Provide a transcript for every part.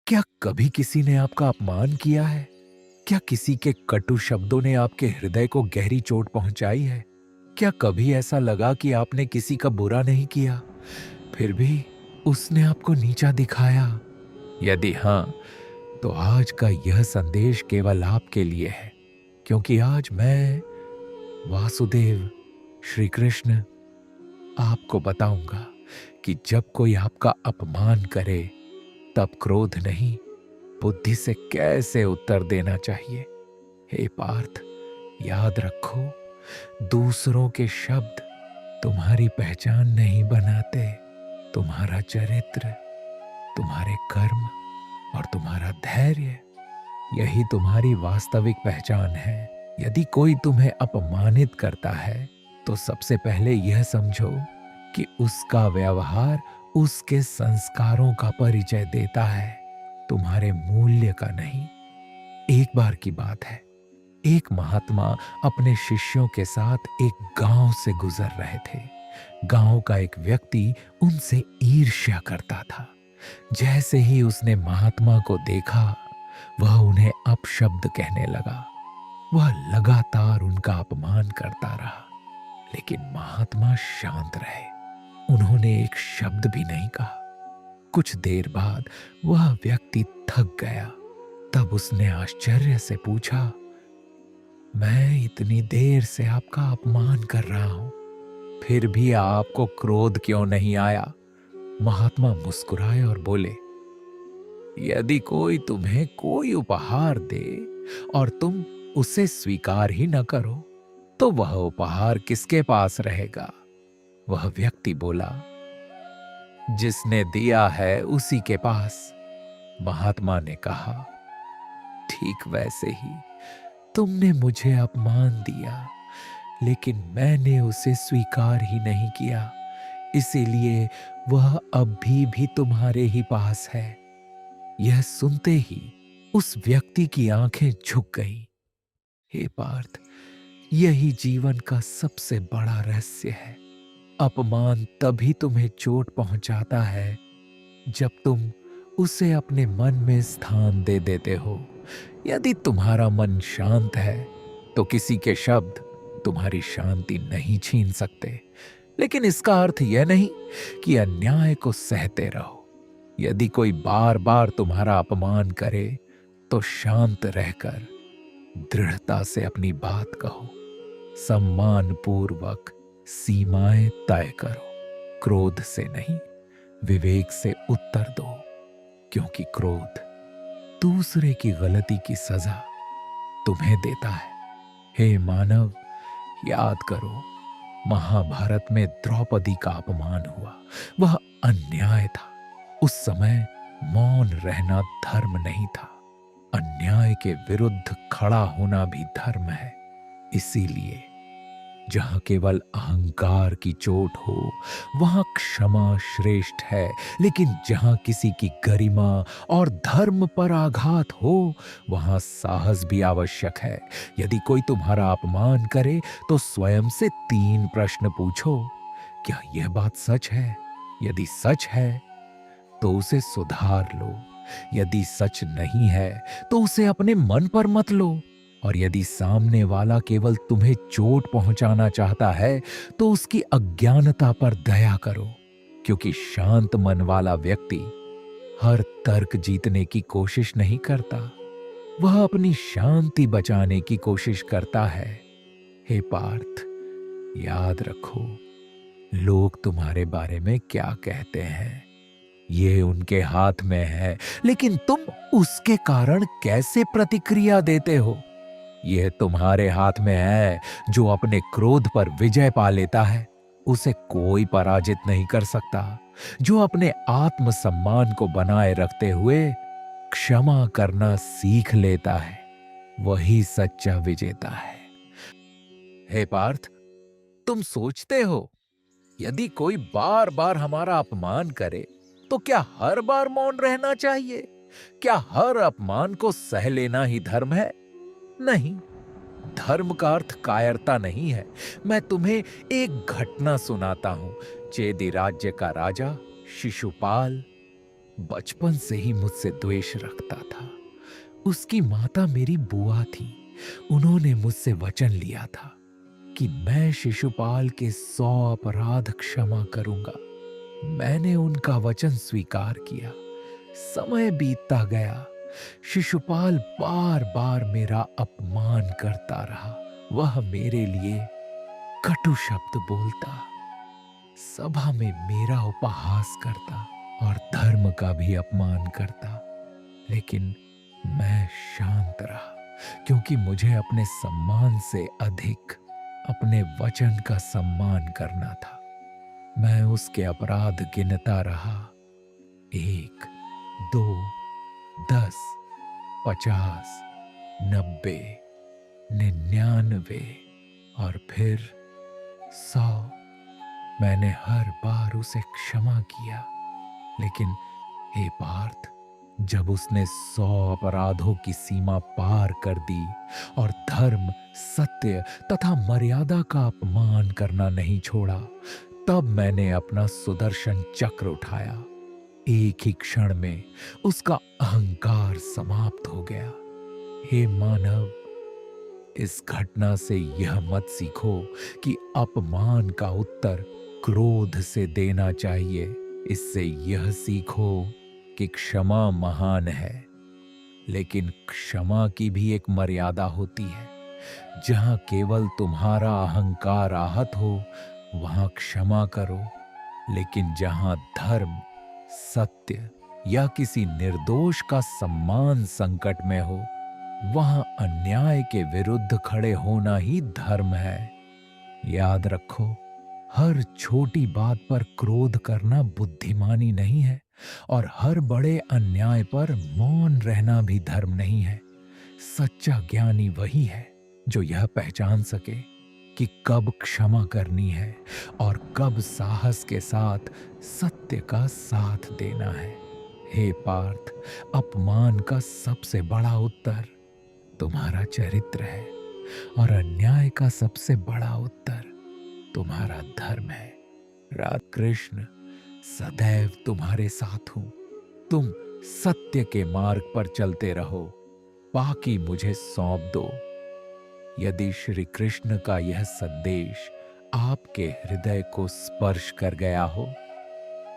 क्या कभी किसी ने आपका अपमान किया है? क्या किसी के कटु शब्दों ने आपके हृदय को गहरी चोट पहुंचाई है? क्या कभी ऐसा लगा कि आपने किसी का बुरा नहीं किया, फिर भी उसने आपको नीचा दिखाया? यदि हाँ, तो आज का यह संदेश केवल आपके लिए है, क्योंकि आज मैं, वासुदेव, श्री कृष्ण, आपको बताऊंगा कि जब कोई आपका अपमान करे, तब क्रोध नहीं, बुद्धि से कैसे उत्तर देना चाहिए। हे पार्थ, याद रखो, दूसरों के शब्द तुम्हारी पहचान नहीं बनाते। तुम्हारा चरित्र, तुम्हारे कर्म और तुम्हारा धैर्य, यही तुम्हारी वास्तविक पहचान है। यदि कोई तुम्हें अपमानित करता है, तो सबसे पहले यह समझो कि उसका व्यवहार उसके संस्कारों का परिचय देता है, तुम्हारे मूल्य का नहीं। एक बार की बात है, एक महात्मा अपने शिष्यों के साथ एक गांव से गुजर रहे थे। गांव का एक व्यक्ति उनसे ईर्ष्या करता था। जैसे ही उसने महात्मा को देखा, वह उन्हें अपशब्द कहने लगा। वह लगातार उनका अपमान करता रहा, लेकिन महात्मा शांत रहे। उन्होंने एक शब्द भी नहीं कहा। कुछ देर बाद वह व्यक्ति थक गया। तब उसने आश्चर्य से पूछा, मैं इतनी देर से आपका अपमान कर रहा हूं, फिर भी आपको क्रोध क्यों नहीं आया? महात्मा मुस्कुराए और बोले, यदि कोई तुम्हें कोई उपहार दे और तुम उसे स्वीकार ही न करो, तो वह उपहार किसके पास रहेगा? वह व्यक्ति बोला, जिसने दिया है उसी के पास। महात्मा ने कहा, ठीक वैसे ही तुमने मुझे अपमान दिया, लेकिन मैंने उसे स्वीकार ही नहीं किया, इसीलिए वह अभी भी तुम्हारे ही पास है। यह सुनते ही उस व्यक्ति की आंखें झुक गईं। हे पार्थ, यही जीवन का सबसे बड़ा रहस्य है। अपमान तभी तुम्हें चोट पहुंचाता है जब तुम उसे अपने मन में स्थान दे देते हो। यदि तुम्हारा मन शांत है, तो किसी के शब्द तुम्हारी शांति नहीं छीन सकते। लेकिन इसका अर्थ यह नहीं कि अन्याय को सहते रहो। यदि कोई बार बार तुम्हारा अपमान करे, तो शांत रहकर दृढ़ता से अपनी बात कहो। सम्मान पूर्वक सीमाएं तय करो। क्रोध से नहीं, विवेक से उत्तर दो, क्योंकि क्रोध दूसरे की गलती की सजा तुम्हें देता है। हे मानव, याद करो, महाभारत में द्रौपदी का अपमान हुआ। वह अन्याय था। उस समय मौन रहना धर्म नहीं था। अन्याय के विरुद्ध खड़ा होना भी धर्म है। इसीलिए जहां केवल अहंकार की चोट हो, वहां क्षमा श्रेष्ठ है। लेकिन जहां किसी की गरिमा और धर्म पर आघात हो, वहां साहस भी आवश्यक है। यदि कोई तुम्हारा अपमान करे, तो स्वयं से 3 प्रश्न पूछो। क्या यह बात सच है? यदि सच है, तो उसे सुधार लो। यदि सच नहीं है, तो उसे अपने मन पर मत लो। और यदि सामने वाला केवल तुम्हें चोट पहुंचाना चाहता है, तो उसकी अज्ञानता पर दया करो, क्योंकि शांत मन वाला व्यक्ति हर तर्क जीतने की कोशिश नहीं करता। वह अपनी शांति बचाने की कोशिश करता है। हे पार्थ, याद रखो, लोग तुम्हारे बारे में क्या कहते हैं, ये उनके हाथ में है। लेकिन तुम उसके कारण कैसे प्रतिक्रिया देते हो, यह तुम्हारे हाथ में है। जो अपने क्रोध पर विजय पा लेता है, उसे कोई पराजित नहीं कर सकता। जो अपने आत्मसम्मान को बनाए रखते हुए क्षमा करना सीख लेता है, वही सच्चा विजेता है। हे पार्थ, तुम सोचते हो, यदि कोई बार बार हमारा अपमान करे, तो क्या हर बार मौन रहना चाहिए? क्या हर अपमान को सह लेना ही धर्म है? नहीं, धर्म का अर्थ कायरता नहीं है। मैं तुम्हें एक घटना सुनाता हूं। चेदि राज्य का राजा शिशुपाल बचपन से ही मुझसे द्वेष रखता था। उसकी माता मेरी बुआ थी। उन्होंने मुझसे वचन लिया था कि मैं शिशुपाल के 100 अपराध क्षमा करूंगा। मैंने उनका वचन स्वीकार किया। समय बीतता गया। शिशुपाल बार बार मेरा अपमान करता रहा। वह मेरे लिए कटु शब्द बोलता, सभा में मेरा उपहास करता और धर्म का भी अपमान करता। लेकिन मैं शांत रहा, क्योंकि मुझे अपने सम्मान से अधिक अपने वचन का सम्मान करना था। मैं उसके अपराध गिनता रहा, 1, 2, 10, 50, 90, 99 और फिर 100। मैंने हर बार उसे क्षमा किया। लेकिन हे पार्थ, जब उसने 100 अपराधों की सीमा पार कर दी और धर्म, सत्य तथा मर्यादा का अपमान करना नहीं छोड़ा, तब मैंने अपना सुदर्शन चक्र उठाया। एक ही क्षण में उसका अहंकार समाप्त हो गया। हे मानव, इस घटना से यह मत सीखो कि अपमान का उत्तर क्रोध से देना चाहिए। इससे यह सीखो कि क्षमा महान है, लेकिन क्षमा की भी एक मर्यादा होती है। जहां केवल तुम्हारा अहंकार आहत हो, वहां क्षमा करो। लेकिन जहां धर्म, सत्य या किसी निर्दोष का सम्मान संकट में हो, वहां अन्याय के विरुद्ध खड़े होना ही धर्म है। याद रखो, हर छोटी बात पर क्रोध करना बुद्धिमानी नहीं है, और हर बड़े अन्याय पर मौन रहना भी धर्म नहीं है। सच्चा ज्ञानी वही है जो यह पहचान सके कि कब क्षमा करनी है और कब साहस के साथ सत्य का साथ देना है। हे पार्थ, अपमान का सबसे बड़ा उत्तर तुम्हारा चरित्र है, और अन्याय का सबसे बड़ा उत्तर तुम्हारा धर्म है। राधा कृष्ण सदैव तुम्हारे साथ हूं। तुम सत्य के मार्ग पर चलते रहो, बाकी मुझे सौंप दो। यदि श्री कृष्ण का यह संदेश आपके हृदय को स्पर्श कर गया हो,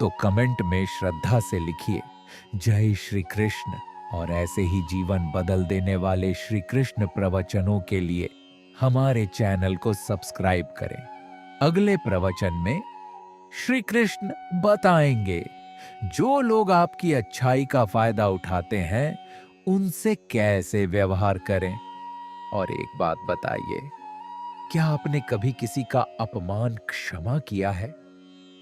तो कमेंट में श्रद्धा से लिखिए, जय श्री कृष्ण। और ऐसे ही जीवन बदल देने वाले श्री कृष्ण प्रवचनों के लिए हमारे चैनल को सब्सक्राइब करें। अगले प्रवचन में श्री कृष्ण बताएंगे, जो लोग आपकी अच्छाई का फायदा उठाते हैं, उनसे कैसे व्यवहार करें। और एक बात बताइए, क्या आपने कभी किसी का अपमान क्षमा किया है?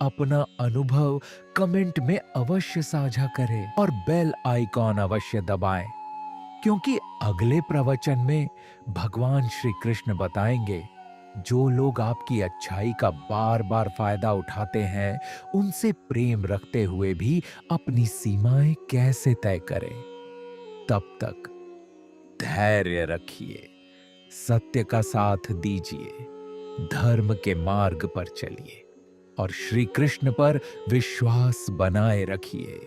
अपना अनुभव कमेंट में अवश्य साझा करें और बेल आइकॉन अवश्य दबाएं, क्योंकि अगले प्रवचन में भगवान श्री कृष्ण बताएंगे, जो लोग आपकी अच्छाई का बार बार फायदा उठाते हैं, उनसे प्रेम रखते हुए भी अपनी सीमाएं कैसे तय करें। तब तक धैर्य रखिए, सत्य का साथ दीजिए, धर्म के मार्ग पर चलिए और श्री कृष्ण पर विश्वास बनाए रखिए।